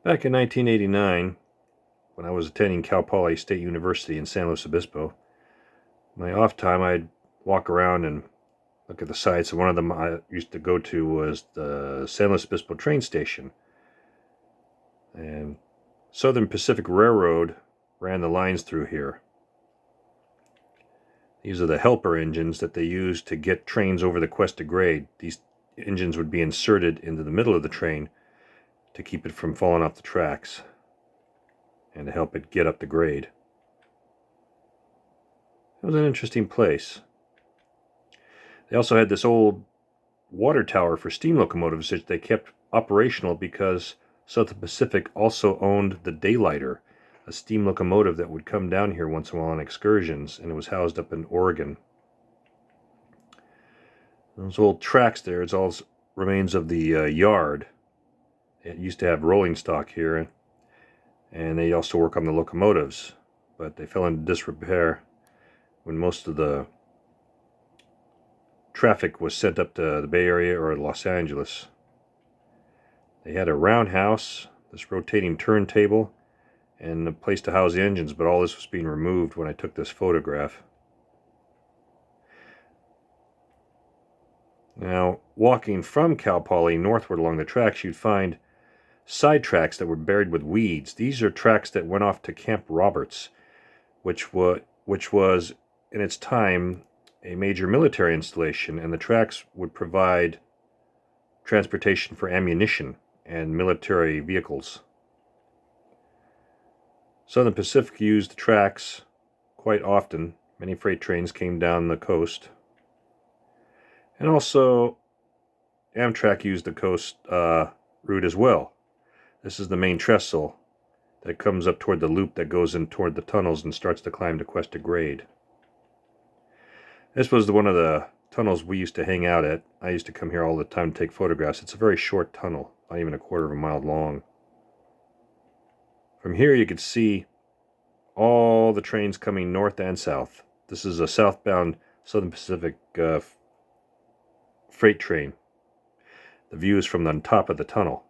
Back in 1989, when I was attending Cal Poly State University in San Luis Obispo, my off time I'd walk around and look at the sites. And one of them I used to go to was the San Luis Obispo train station. And Southern Pacific Railroad ran the lines through here. These are the helper engines that they used to get trains over the Cuesta grade. These engines would be inserted into the middle of the train to keep it from falling off the tracks and to help it get up the grade. It was an interesting place. They also had this old water tower for steam locomotives that they kept operational because Southern Pacific also owned the Daylighter, a steam locomotive that would come down here once in a while on excursions, and it was housed up in Oregon. Those old tracks there, it's all remains of the yard. It used to have rolling stock here, and they also work on the locomotives, but they fell into disrepair when most of the traffic was sent up to the Bay Area or Los Angeles. They had a roundhouse, this rotating turntable, and a place to house the engines, but all this was being removed when I took this photograph. Now, walking from Cal Poly northward along the tracks, you'd find side tracks that were buried with weeds. These are tracks that went off to Camp Roberts, which was in its time a major military installation, and the tracks would provide transportation for ammunition and military vehicles. Southern Pacific used the tracks quite often. Many freight trains came down the coast. And also, Amtrak used the coast route as well. This is the main trestle that comes up toward the loop that goes in toward the tunnels and starts to climb to Cuesta grade. This was one of the tunnels we used to hang out at. I used to come here all the time to take photographs. It's a very short tunnel, not even a quarter of a mile long. From here you could see all the trains coming north and south. This is a southbound Southern Pacific freight train. The view is from the top of the tunnel.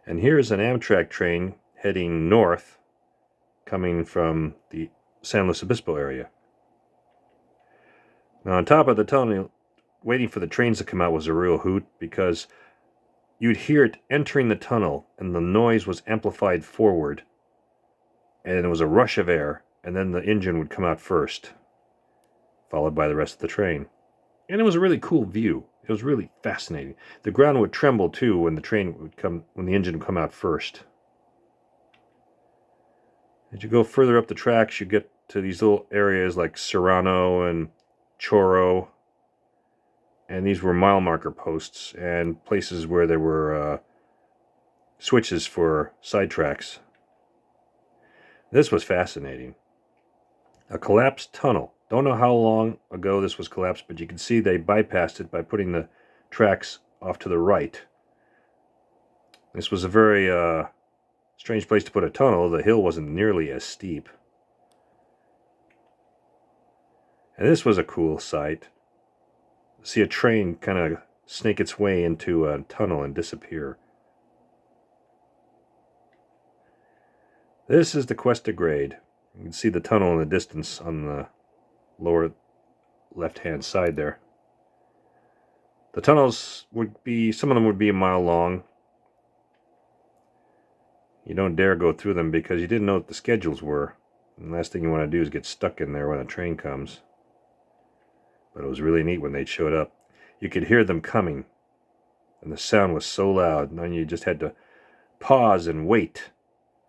And here's an Amtrak train heading north, coming from the San Luis Obispo area. Now, on top of the tunnel, waiting for the trains to come out was a real hoot, because you'd hear it entering the tunnel, and the noise was amplified forward, and it was a rush of air, and then the engine would come out first, followed by the rest of the train. And it was a really cool view. It was really fascinating. The ground would tremble too when the engine would come out first. As you go further up the tracks, you get to these little areas like Serrano and Choro, and these were mile marker posts and places where there were switches for side tracks. This was fascinating. A collapsed tunnel. Don't know how long ago this was collapsed, but you can see they bypassed it by putting the tracks off to the right. This was a very strange place to put a tunnel. The hill wasn't nearly as steep. And this was a cool sight. See a train kind of snake its way into a tunnel and disappear. This is the Cuesta grade. You can see the tunnel in the distance on the lower left-hand side there. The tunnels some of them would be a mile long. You don't dare go through them because you didn't know what the schedules were. And the last thing you want to do is get stuck in there when a train comes. But it was really neat when they showed up. You could hear them coming, and the sound was so loud, and then you just had to pause and wait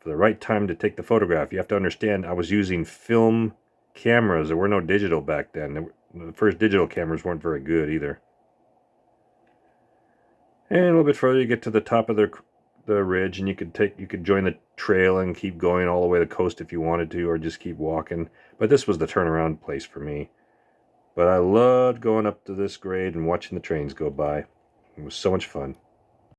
for the right time to take the photograph. You have to understand, I was using film cameras. There were no digital back then. The first digital cameras weren't very good either. And a little bit further, you get to the top of the ridge, and you could join the trail and keep going all the way to the coast if you wanted to, or just keep walking. But this was the turnaround place for me. But I loved going up to this grade and watching the trains go by. It was so much fun.